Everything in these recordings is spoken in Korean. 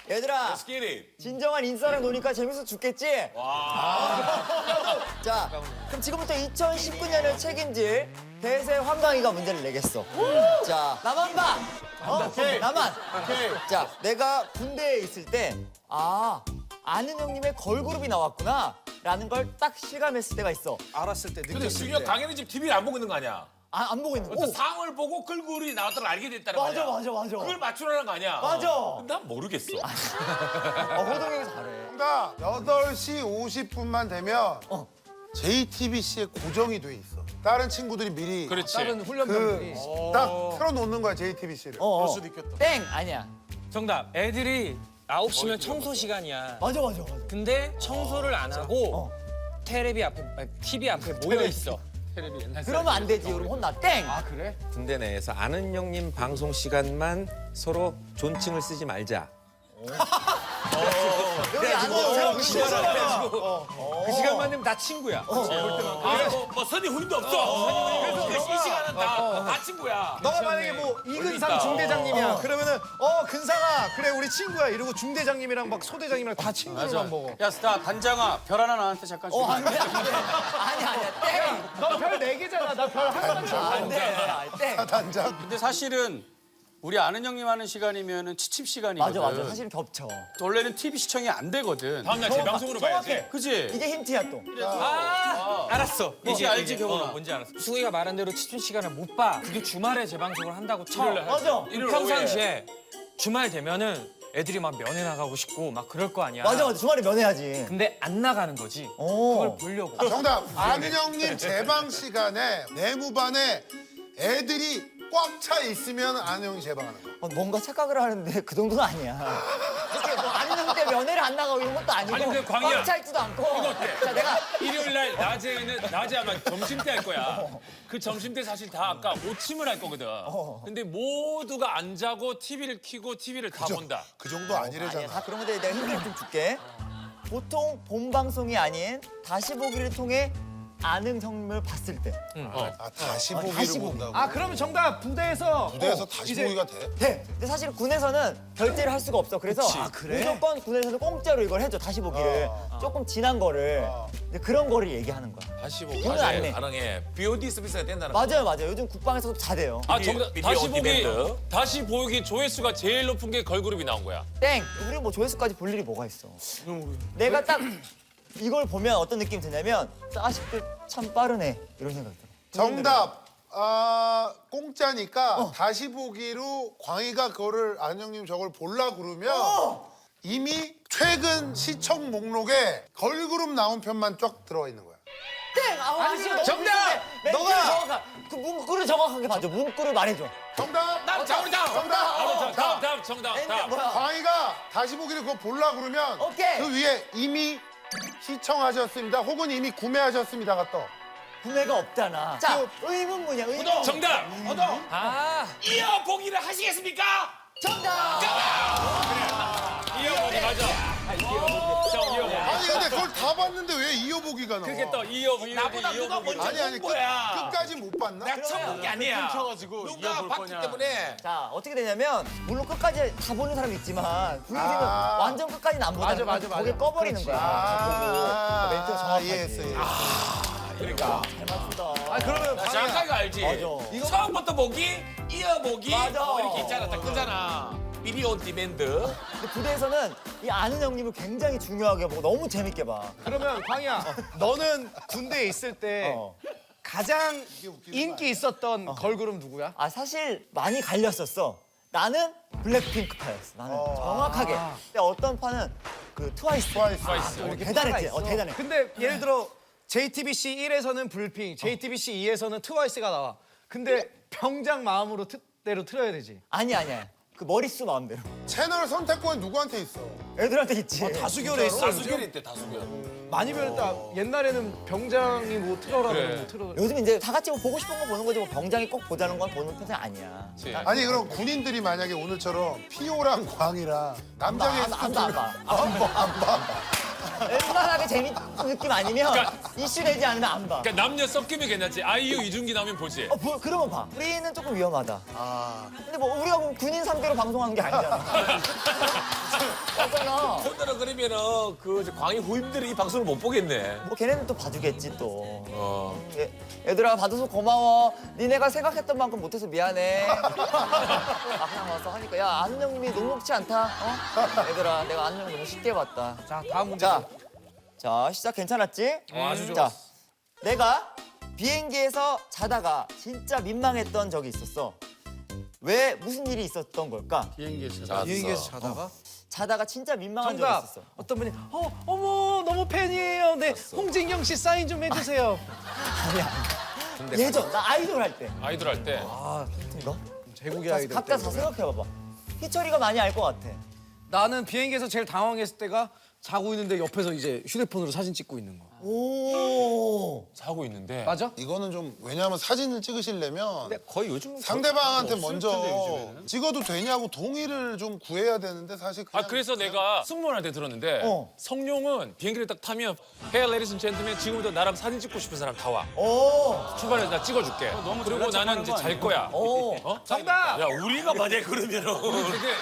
얘들아, Let's get it. 진정한 인싸랑 노니까 재밌어 죽겠지? 자, 그럼 지금부터 2019년을 책임질 대세 황강희가 문제를 내겠어. 자, 나만 봐. 오케이. 나만. 오케이. 자, 내가 군대에 있을 때 아는 형님의 걸그룹이 나왔구나 라는 걸 딱 실감했을 때가 있어. 알았을 때, 근데 느꼈을 중요한 때. 강현이 지금 TV를 안 보고 있는 거 아니야? 안 보고 있는 거. 어떤 상을 보고 걸그룹이 나왔다는 걸 알게 됐다는 거 맞아, 아니야? 맞아, 맞아. 그걸 맞추라는 거 아니야? 맞아. 난 모르겠어. 호동이 형이 잘해. 그러니까 8시 50분만 되면 JTBC에 고정이 돼 있어. 다른 친구들이 미리 그렇지. 다른 훈련병들이. 딱 틀어놓는 거야, JTBC를. 그럴 수도 있겠다. 땡! 아니야. 정답. 애들이 9시면 청소 시간이야. 맞아. 근데 청소를 안 하고 텔레비 앞에, 아니, TV 앞에 모여 있어. 그러면 안 되지. 그럼 혼나. 땡! 그래? 군대 내에서 아는 형님 방송 시간만 서로 존칭을 쓰지 말자. 여기 안 돼. 그 시간만 되면 다 친구야. 뭐 선임 후임도 없어. 그래서 이 시간은 다 친구야. 너가 만약에 뭐 이근상 그러니까. 중대장님이야. 그러면은 근상아 그래 우리 친구야 이러고 중대장님이랑 막 소대장님이랑 다 친구로만 먹어. 야, 스타 단장아, 별 하나 나한테 잠깐 줘. 안 돼. 아니야. 땡! 너 별 4개잖아. 나 별 하나만 줘. 안 돼. 땡! 단장. 근데 사실은 우리 아는 형님 하는 시간이면은 취침 시간이거든. 맞아. 사실은 겹쳐. 원래는 TV 시청이 안 되거든. 다음날 재방송으로 봐야지. 그지? 이게 힌트야 또. 알았어. 이제 알지, 경훈아? 뭔지 알았어. 수희가 말한 대로 취침 시간을 못 봐. 그게 주말에 재방송을 한다고 쳐. 맞아. 평상시에 주말 되면은 애들이 막 면회 나가고 싶고 막 그럴 거 아니야. 맞아. 주말에 면회하지. 근데 안 나가는 거지. 오. 그걸 보려고. 정답. 아는 형님 제방 시간에 내무반에 애들이 꽉 차 있으면 아는 형이 제방하는 거야. 뭔가 착각을 하는데 그 정도는 아니야. 이렇게 뭐 아는 형 때 면회를 안 나가고 이런 것도 아니고. 아니, 근데 광희야. 꽉 차 있지도 않고. 이거 어때? 자, 내가 일요일 날 낮에 아마 점심 때 할 거야. 그 점심 때 사실 다 아까 오침을 할 거거든. 근데 모두가 안 자고 TV를 켜고 TV를 다 본다. 그 정도 아니래잖아. 아니야. 다 그런 건데 내가 힌트를 좀 줄게. 보통 본 방송이 아닌 다시 보기를 통해 아는 형님을 봤을 때. 다시 보기를 다시 보기. 본다고. 그러면 정답 부대에서 무대에서 다시 보기가 돼? 돼. 근데 사실 군에서는 결제를 할 수가 없어. 그래서 무조건 군에서는 공짜로 이걸 해줘. 다시 보기를. 조금 지난 거를. 근데 그런 거를 얘기하는 거야. 다시 보기 돈은 안 내. 가능해. BOD 서비스가 된다는 거. 맞아요. 요즘 국방에서도 다 돼요. 정답. 비디오 다시 보기 조회수가 제일 높은 게 걸그룹이 나온 거야. 땡! 우리 뭐 조회수까지 볼 일이 뭐가 있어. 내가 딱 이걸 보면 어떤 느낌이 드냐면 자식들 참 빠르네 이런 생각이 들어. 정답. 공짜니까 다시 보기로 광희가 그거를 아는 형님 저걸 볼라 그러면 이미 최근 시청 목록에 걸그룹 나온 편만 쫙 들어가 있는 거야. 땡! 아니, 정답! 너가! 그 문구를 정확하게 봐줘. 문구를 말해줘. 정답. 정답. 정답. 정답. 뭐야? 광희가 다시 보기를 그거 볼라 그러면 오케이. 그 위에 이미 시청하셨습니다. 혹은 이미 구매하셨습니다가 떠. 구매가 없잖아. 자, 의문문이야. 의문. 정답. 이어 보기를 하시겠습니까? 정답! 이어 보기 맞아. 아니 근데 그걸 다 봤는데 왜 이어보기가 나와? 그렇게 또 이어 보기. 나보다 누가 먼저 아니 본 거야. 끝까지 못 봤나? 내가 처음 본 게 아니야. 누가 봤기 때문에. 자, 어떻게 되냐면 물론 끝까지 다 보는 사람이 있지만 군인들은 아. 완전 끝까지는 안 보잖아. 맞아. 거기에 꺼버리는 거야. 멘트가 정확하지. 이해했어. 그러니까. 잘 맞춘다. 그러면 정확하게 알지. 맞아. 처음부터 보기, 이어 보기. 맞아. 이렇게 있잖아. 딱 끄잖아. 비디오 온 디맨드. 근데 부대에서는 이 아는 형님을 굉장히 중요하게 보고 너무 재밌게 봐. 그러면 광희야 너는 군대에 있을 때 가장 인기 있었던 걸그룹 누구야? 사실 많이 갈렸었어. 나는 블랙핑크 파였어. 나는 정확하게. 근데 어떤 파는 그 트와이스. 대단했지. 대단해. 근데 예를 들어 JTBC 1에서는 불핑, JTBC 2에서는 트와이스가 나와. 근데 병장 마음으로 대로 틀어야 되지. 아니야. 그 머릿수 마음대로. 채널 선택권 누구한테 있어? 애들한테 있지. 다수결에 있어. 다수결 있대, 다수결. 많이 변했다. 옛날에는 병장이 뭐 틀어라 그러면 뭐 틀어. 요즘 이제 다 같이 뭐 보고 싶은 거 보는 거지 뭐 병장이 꼭 보자는 건 보는 편이 아니야. 아니 그럼 군인들이 만약에 오늘처럼 피오랑 광이랑 남자 게스트 안 봐. 안 봐. 웬만하게 재밌는 느낌 아니면 이슈 되지 않으면 안 봐. 그러니까 남녀 섞이면 괜찮지. 아이유, 이준기 나오면 보지. 그러면 봐. 우리는 조금 위험하다. 근데 뭐 우리가 뭐 군인 상대로 방송하는 게 아니잖아. 맞잖아. 혼자는 그러면은 그 광희 후임들이 이 방송을 못 보겠네. 뭐 걔네는 또 봐주겠지 또. 얘들아 봐줘서 고마워. 니네가 생각했던 만큼 못해서 미안해. 막상 와서 하니까 야 아는 형님이 녹록치 않다. 얘들아 내가 아는 형 너무 쉽게 봤다. 자 다음 문제. 자 시작 괜찮았지? 아주 자 내가 비행기에서 자다가 진짜 민망했던 적이 있었어. 왜 무슨 일이 있었던 걸까? 비행기에서 자다가 진짜 민망한 적이 정답. 있었어. 어떤 분이 어머 너무 팬이에요. 네 홍진경 씨 사인 좀 해주세요. 예전 나 아이돌 할 때. 아이돌 할 때. 너? 제국의 아이들. 각자 다 생각해봐봐. 희철이가 많이 알 것 같아. 나는 비행기에서 제일 당황했을 때가 자고 있는데 옆에서 이제 휴대폰으로 사진 찍고 있는 거. 오. 자고 있는데. 맞아? 이거는 좀 왜냐하면 사진을 찍으시려면 거의 요즘 상대방한테 먼저 찍어도 되냐고 동의를 좀 구해야 되는데 사실 그냥 그래서 내가 승무원한테 들었는데 성룡은 비행기를 딱 타면 Hey ladies and gentlemen 지금부터 나랑 사진 찍고 싶은 사람 다 와. 오. 출발해서 나 찍어줄게. 그리고 나는 이제 잘 거야. 오. 정답. 야 우리가 만약에 그러면은 되게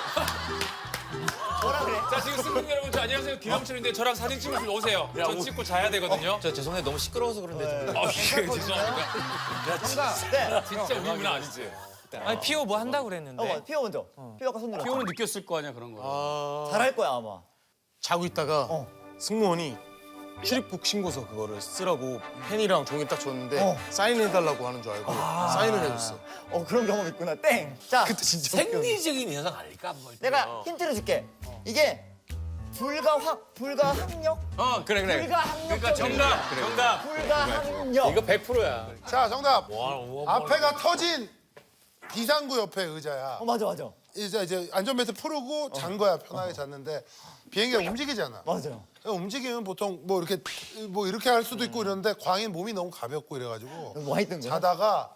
뭐라 그래? 자 지금 승객 여러분 저 안녕하세요 김영철인데 저랑 사진 찍으시면 오세요. 저 찍고 자야 되거든요. 저 죄송해요 너무 시끄러워서 그런데 좀. 이게 죄송합니다. 네. 진짜 우리 문화 아니지? 아니 피오 뭐 한다고 그랬는데. 피오 먼저. 피오 아까 손 들어. 피오는 느꼈을 거 아니야 그런 거. 잘할 거야 아마. 자고 있다가 승무원이 출입국 신고서 그거를 쓰라고 펜이랑 종이 딱 줬는데 사인해달라고 하는 줄 알고 사인을 해줬어. 그런 경험 있구나. 땡. 자 그때 진짜 웃겼는데. 생리적인 현상 아닐까? 뭐. 내가 힌트를 줄게. 이게 불가항력? 그래. 불가항력. 그러니까 정답. 불가항력. 이거 100%야. 자 정답 앞에가 터진 비상구 옆에 의자야. 맞아 맞아. 이제 안전벨트 풀고 잔 거야 편하게 잤는데 비행기가 움직이잖아. 맞아요. 움직이면 보통 뭐 이렇게 할 수도 있고 이러는데 광인 몸이 너무 가볍고 이래가지고 뭐 했던 거야? 자다가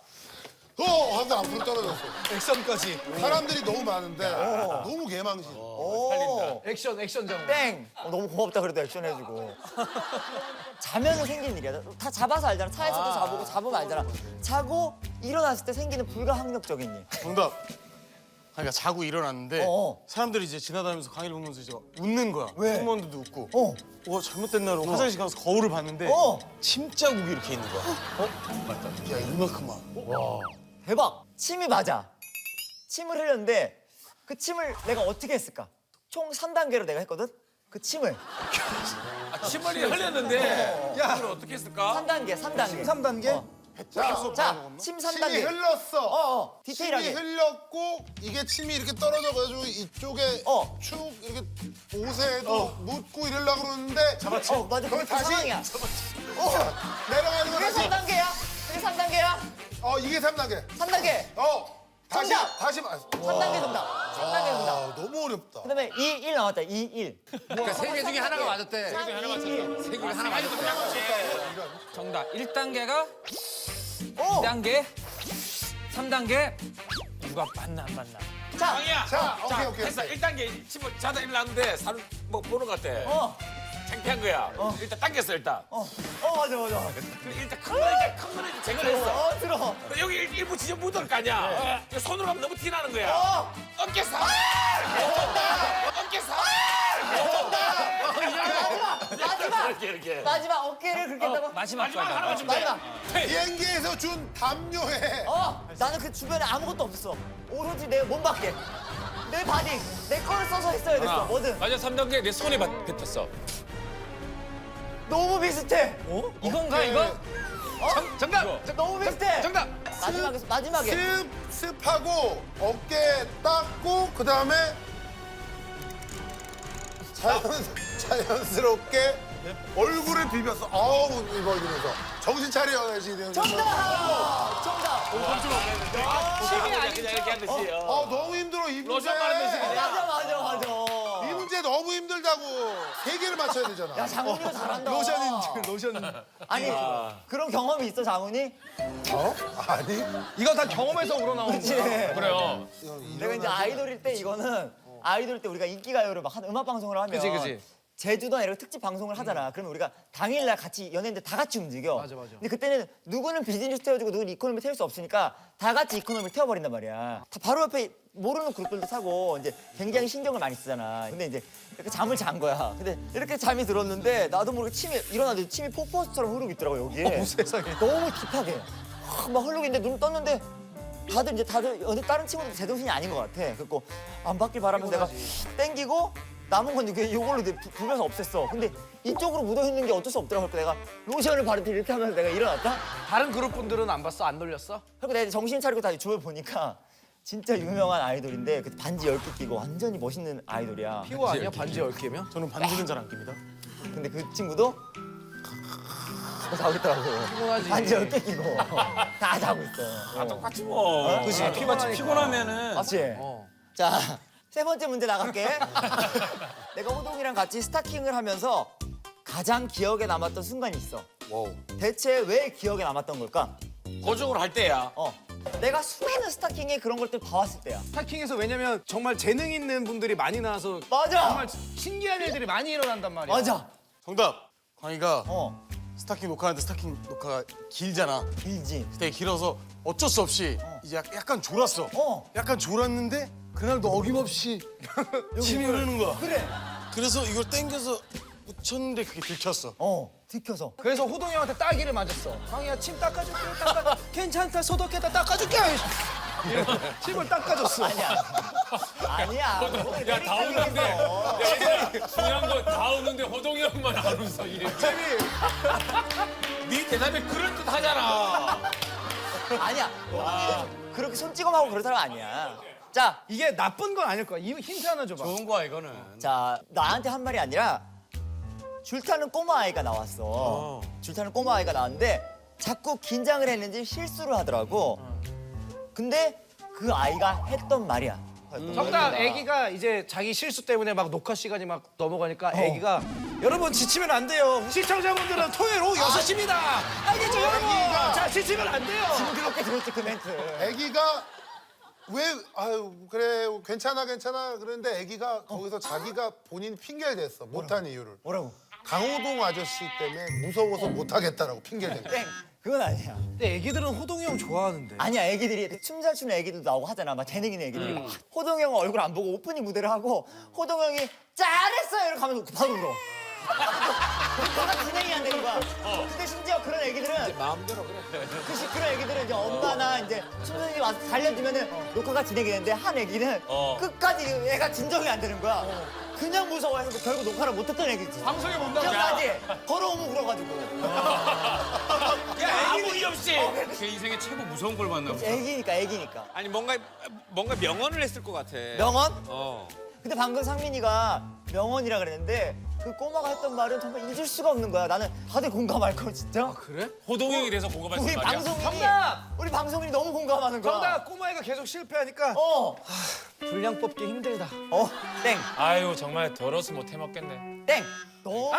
하다 앞으로 떨어졌어. 액션까지. 사람들이 너무 많은데 너무 개망신. 오. 액션 장면. 땡. 너무 고맙다 그래도 액션 해주고. 자면은 생기는 일이야. 다 잡아서 알잖아. 차에서도 자보고 잡으면 알잖아. 자고 일어났을 때 생기는 불가항력적인 일. 정답. 그러니까 자고 일어났는데 사람들이 이제 지나다니면서 강의를 보면서 이제 웃는 거야. 왜? 승무원들도 웃고. 잘못됐나 이러고 화장실 가서 거울을 봤는데 침자국이 이렇게 있는 거야. 맞다. 야 이만큼만. 대박. 침이 맞아. 침을 흘렸는데 그 침을 내가 어떻게 했을까? 총 3단계로 내가 했거든? 그 침을. 침머리 흘렸는데 그걸 어떻게 했을까? 3단계, 3단계. 3단계? 자, 침 3단계. 침이 흘렀어. 디테일하게. 침이 흘렸고 이게 침이 이렇게 떨어져가지고 이쪽에 축 이렇게 옷에도 묻고 이러려고 그러는데 맞아. 그걸 그게 다시 상황이야. 내려가지고 그게 다시 3단계야? 그게 3단계야? 이게 3단계. 3단계. 다시 정답! 다시 3단계 정답. 3단계 정답. 너무 어렵다. 그다음에 2, 1 나왔다. 2, 1. 그러니까 세 개 중에 하나가 맞았대. 3, 2, 1. 세 개 하나 맞았대. 정답. 1단계가 오! 2단계, 3단계 누가 맞나 안 맞나. 자, 광희야. 자, 오케이. 했어. 1단계 침을 자다 일어났는데 사람 뭐 보는 것 같아. 창피한 거야. 일단 당겼어 일단. 맞아. 일단 큰 거는 제거를 했어. 들어. 여기 일부 지점 묻을 거 아니야. 이거 손으로 하면 너무 티나는 거야. 어깨 살! 어깨 살! 마지막. 이렇게. 마지막 어깨를 그렇게 했다고? 마지막 거야. 하나만 주면 돼. 마지막. 비행기에서 준 담요에 나는 그 주변에 아무것도 없어. 오로지 내 몸밖에. 내 바디. 내 거를 써서 했어야 됐어. 뭐든. 맞아 3단계 내 손에 뱉었어. 너무 비슷해. 이건가 이거? 정답. 너무 비슷해. 정답. 마지막에. 습하고 어깨 닦고 그 다음에 자연스럽게 얼굴을 비볐어. 이거 이러면서 정신 차려야지. 정답. 침이 아니죠. 그냥 이렇게 하듯이. 너무 힘들어 이 문제. 로션 바르듯이 그냥. 맞아. 이 문제 너무 힘들다고. 세 개를 맞춰야 되잖아. 야 장훈이가 잘한다. 로션. 아니 그런 경험이 있어 장훈이? 아니? 이거 다 경험에서 우러나오는 그렇지. 거야. 그래요. 내가 이제 아이돌일 때 이거는 아이돌일 때 우리가 인기가요를 막 한 음악 방송을 하면 그치. 제주도나 이런 특집 방송을 하잖아. 그러면 우리가 당일날 같이 연예인들 다 같이 움직여. 맞아. 근데 그때는 누구는 비즈니스 태워주고 누구는 이코노미 태울 수 없으니까 다 같이 이코노미를 태워버린단 말이야. 다 바로 옆에 모르는 그룹들도 타고 이제 굉장히 신경을 많이 쓰잖아. 근데 이제 이렇게 잠을 잔 거야. 근데 이렇게 잠이 들었는데 나도 모르게 침이 일어나도 침이 폭포수처럼 흐르고 있더라고 여기에. 세상에. 너무 딥하게 막 흐르고 있는데 눈 떴는데 다들 어디 다른 친구들 제정신이 아닌 것 같아. 그래서 안 받길 바라면서 내가 땡기고 남은 건 이걸로 부벼서 없앴어. 근데 이쪽으로 묻어 있는 게 어쩔 수 없더라고. 그래서 내가 로션을 바르듯 이렇게 하면서 내가 일어났다. 다른 그룹 분들은 안 봤어? 안 놀렸어? 그리고 내가 정신 차리고 다시 주워 보니까 진짜 유명한 아이돌인데 그 반지 10개 끼고 완전히 멋있는 아이돌이야. 피오 아니야? 반지 10개면? 저는 반지는 잘 안 낍니다. 근데 그 친구도 자고 있더라고. 피곤하지. 반지 10개 끼고 다 자고 있어. 똑같지 뭐. 그치. 마치 피곤하면은 맞지? 어. 자, 세 번째 문제 나갈게. 내가 호동이랑 같이 스타킹을 하면서 가장 기억에 남았던 순간이 있어. 대체 왜 기억에 남았던 걸까? 고정을 할 때야. 내가 수많은 스타킹에 그런 것들 봐왔을 때야. 스타킹에서 왜냐면 정말 재능 있는 분들이 많이 나와서 맞아! 정말 신기한 일들이 많이 일어난단 말이야. 맞아! 정답. 광희가 어, 스타킹 녹화하는데 스타킹 녹화가 길잖아. 길지. 되게 길어서 어쩔 수 없이 이제 약간 졸았어. 어. 약간 졸았는데 그날도 어김없이 침이 흐르는 거야. 그래. 그래서 이걸 당겨서 붙였는데 그게 들켰어. 들켜서. 그래서 호동이 형한테 따기를 맞았어. 광희야 침 닦아줄게. 괜찮다. 소독했다. 닦아줄게. 침을 닦아줬어. 아니야. 야, 다 웃는데. 야, 중요한 거 다 웃는데 호동이 형만 안 웃어. 이래. 네 대답이 그럴듯 하잖아. 아니야. 호동이는 그렇게 손 찍어하고 그런 사람 아니야. 자, 이게 나쁜 건 아닐 거야. 이 힌트 하나 줘봐. 좋은 거야 이거는. 자, 나한테 한 말이 아니라 줄타는 꼬마 아이가 나왔어. 줄타는 꼬마 아이가 나왔는데 자꾸 긴장을 했는지 실수를 하더라고. 근데 그 아이가 했던 말이야. 정답. 애기가 이제 자기 실수 때문에 막 녹화 시간이 막 넘어가니까 애기가 여러분 지치면 안 돼요. 시청자분들은 토요일 오후 6시입니다. 알겠죠, 여러분? 자, 지치면 안 돼요. 징그럽게 들었지 그 멘트. 애기가 왜 아유 그래 괜찮아 그런데 애기가 거기서 자기가 본인 핑계를 댔어. 못한 이유를. 뭐라고? 강호동 아저씨 때문에 무서워서 못하겠다라고 핑계를 댄 거야. 땡. 그건 아니야. 근데 애기들은 호동이 형 좋아하는데. 아니야, 애기들이 춤 잘 추는 애기들도 나오고 하잖아. 막 재능 있는 애기들이. 호동 형 얼굴 안 보고 오프닝 무대를 하고 호동 형이 잘했어요 이렇게 하면 바로 울어. 녹화가 진행이 안 되는 거야. 근데 심지어 그런 애기들은 마음대로 그래. 그런 애기들은 이제 엄마나 이제 춤선생님이 와서 살려주면은 녹화가 진행이 되는데 한 애기는 끝까지 애가 진정이 안 되는 거야. 그냥 무서워해서 결국 녹화를 못했던 애기지. 방송에 못 나가. 기억나지? 걸어오면 울어가지고. 야, 아무 일 없이. 제 인생에 최고 무서운 걸 만나 보다. 애기니까. 아니 뭔가 명언을 했을 것 같아. 명언? 어. 근데 방금 상민이가 명언이라 그랬는데 그 꼬마가 했던 말은 정말 잊을 수가 없는 거야. 나는 다들 공감할 거 진짜. 그래? 호동이 형에 대해서 공감할 수 우리 있는 말이야. 방송인이 정답! 우리 방송인이 너무 공감하는 거야. 정답. 꼬마애가 계속 실패하니까 분량 뽑기 힘들다. 땡, 아유, 정말 더러워서 못 해먹겠네. 땡. 너.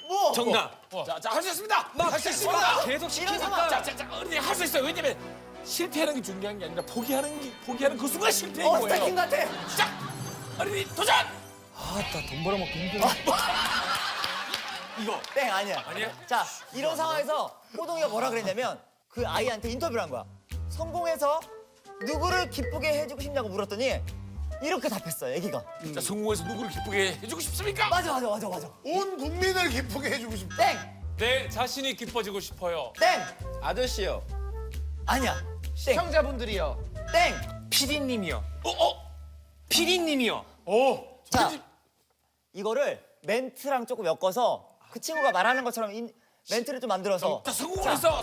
뭐? 정답. 자, 할 수 있습니다. 할 수 있습니다. 계속 이런 상황. 자, 어른이 할 수 있어요. 왜냐면 실패하는 게 중요한 게 아니라 포기하는 그 순간 실패인 스타킹 거예요. 같아. 자, 어른이 도전. 돈 벌어먹기 힘들어. 이거. 땡 아니야. 아니야? 자, 이런 상황에서 호동이가 뭐라 그랬냐면 그 아이한테 인터뷰를 한 거야. 성공해서 누구를 기쁘게 해주고 싶냐고 물었더니 이렇게 답했어, 애기가. 자, 성공해서 누구를 기쁘게 해주고 싶습니까? 맞아. 온 국민을 기쁘게 해주고 싶다. 땡, 내 자신이 기뻐지고 싶어요. 땡. 아저씨요. 아니야. 땡, 시청자분들이요. 땡. 피디님이요. 피디님이요. 자, 이거를 멘트랑 조금 엮어서 그 친구가 말하는 것처럼 멘트를 좀 만들어서. 자,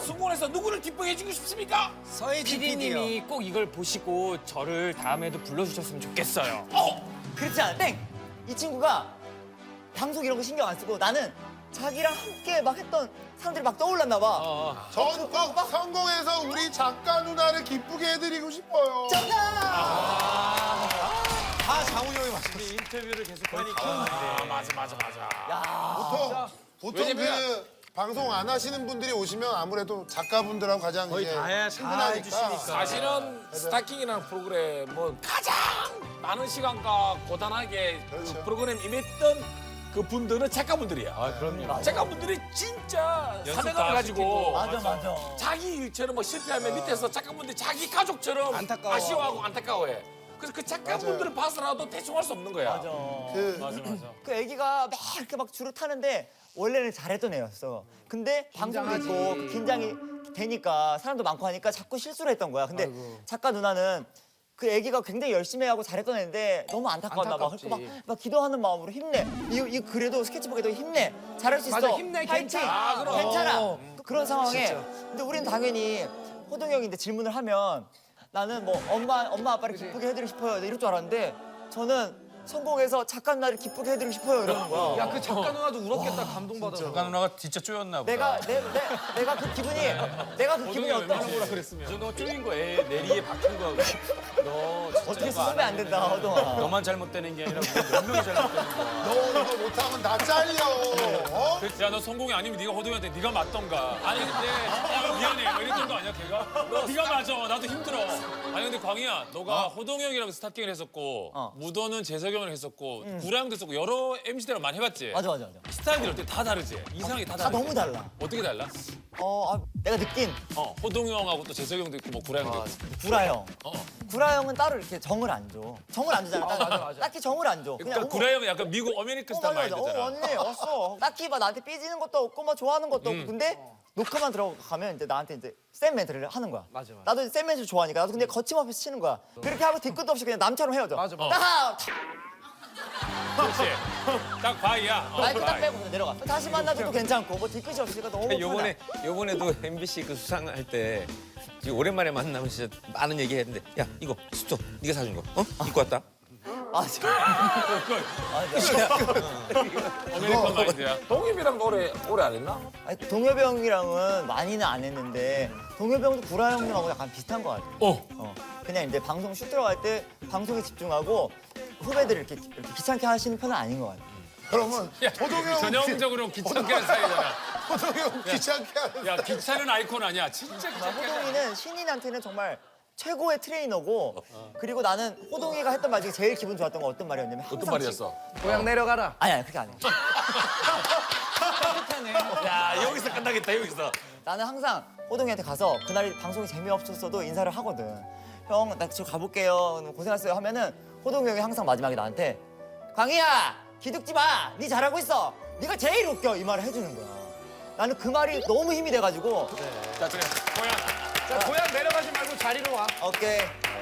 성공해서 누구를 기쁘게 해주고 싶습니까? 피디님이 꼭 이걸 보시고 저를 다음에도 불러주셨으면 좋겠어요. 그렇지 않아. 땡. 이 친구가 방송 이런 거 신경 안 쓰고 나는 자기랑 함께 막 했던 사람들이 막 떠올랐나 봐. 전 꼭 성공해서 우리 작가 누나를 기쁘게 해드리고 싶어요. 정답! 다 장훈이 형이 맞췄어. 인터뷰를 계속하니까. 보통 그 방송 안 하시는 분들이 오시면 아무래도 작가분들하고 가장 이제 친근하니까. 사실은 스타킹이라는 프로그램은 가장 많은 시간과 고단하게 그렇죠. 그 프로그램 임했던 그 분들은 작가분들이야. 아, 그럼요. 작가분들이 진짜 연습 사명감을 다 가지고 시키고. 맞아. 자기 일처럼 뭐 실패하면 밑에서 작가분들이 자기 가족처럼 안타까워. 아쉬워하고 안타까워해. 그래서 그 작가분들을 봐서라도 대충 할 수 없는 거야. 그 맞아. 그 애기가 막 이렇게 막 줄을 타는데 원래는 잘했던 애였어. 근데 방송도 있고 그 긴장이 되니까 사람도 많고 하니까 자꾸 실수를 했던 거야. 근데 작가 누나는 그 애기가 굉장히 열심히 하고 잘했던 애인데 너무 안타까웠나 봐. 안타깝지. 그러니까 막 기도하는 마음으로 힘내. 이 그래도 스케치북에도 힘내. 잘할 수 있어. 맞아, 힘내, 파이팅. 괜찮아. 그럼. 괜찮아. 그런 상황에 근데 우리는 당연히 호동이 형인데 질문을 하면 나는 뭐 엄마 아빠를 기쁘게 해드리고 싶어요. 이럴 줄 알았는데 저는 성공해서 작가 누나를 기쁘게 해드리고 싶어요. 이러는 거야. 야 그 작가 누나도 울었겠다 감동받아서. 작가 누나가 진짜 쪼였나 보다. 내가 그 기분이 어떤 저 너 쪼인 거, 애 내리에 박힌 거. 너 진짜 어떻게 이거 안 쓰면 안 된다, 호동아. 너만 잘못되는 게 아니라 우리 몇 명이 잘못되는 거야. 너 이거 못하면 나 잘려. 어? 야, 너 성공이 아니면 네가 호동이한테 네가 맞던가. 아니 근데 미안해. 뭐 이랬던 거 아니야, 걔가? 네가 맞아. 나도 힘들어. 아니 근데 광희야, 너가 호동이 형이랑 스타킹을 했었고 무도는 재석이 형이랑 했었고 구라형도 했었고 여러 MC들랑 많이 해봤지? 맞아. 스타일들이 어때? 다 다르지? 이상하게 다 다르지? 너무 달라. 어떻게 달라? 내가 느낀 호동이 형하고 또 재석이 형도 있고 뭐 구라형도 있고. 구라 형. 어. 구라 형은 따로 이렇게 정을 안 줘. 정을 안 주잖아. 딱히 정을 안 줘. 그러니까 구라 형은 약간 미국 아메리칸 스타일 맞아. 마인드잖아. 언니 왔어. 딱히 막 나한테 삐지는 것도 없고 막 좋아하는 것도 없고 근데 녹화만 들어가면 이제 나한테 이제 센 멘트를 하는 거야. 맞아. 나도 이제 센 멘트 좋아하니까 나도 근데 거침없이 치는 거야. 그렇게 하고 뒤끝도 없이 그냥 남처럼 헤어져. 맞아. 딱 그렇지. 딱 바이야. 마이크 딱 빼고 그냥 내려가. 다시 만나도 또 괜찮고 뭐 뒤끝이 없으니까 너무 편해. 요번에도 MBC 그 수상할 때 지금 오랜만에 만나면 진짜 많은 얘기 했는데 야 이거 수저 네가 사준 거 입고 왔다. 아 진짜. 아메리칸 마인드야. 동엽이랑 오래 안 했나? 아니, 동엽이 형이랑은 많이는 안 했는데 동엽이 형도 구라 형님하고 약간 비슷한 것 같아. 그냥 이제 방송 슛 들어갈 때 방송에 집중하고 후배들 이렇게 귀찮게 하시는 편은 아닌 것 같아. 그러면 호동이 형 전형적으로 귀찮게 하는 사이잖아. 호동이 형 귀찮게 하는. 야, 귀찮은 아이콘 아니야. 진짜 귀찮게 하는. 호동이는 신인한테는 정말 최고의 트레이너고 그리고 나는 호동이가 했던 말 중에 제일 기분 좋았던 건 어떤 말이었냐면 항상 어떤 말이었어? 고향 내려가라. 아니 그렇게 안 해. 야 여기서 끝나겠다 여기서. 나는 항상 호동이한테 가서 그날 방송이 재미없었어도 인사를 하거든. 형, 나 저 가볼게요. 고생했어요 하면은 호동이 형이 항상 마지막에 나한테 광희야, 기죽지 마. 네 잘하고 있어. 네가 제일 웃겨. 이 말을 해주는 거야. 나는 그 말이 너무 힘이 돼가지고 자, 그래. 고양. 자 고향 내려가지 말고 자리로 와. 오케이.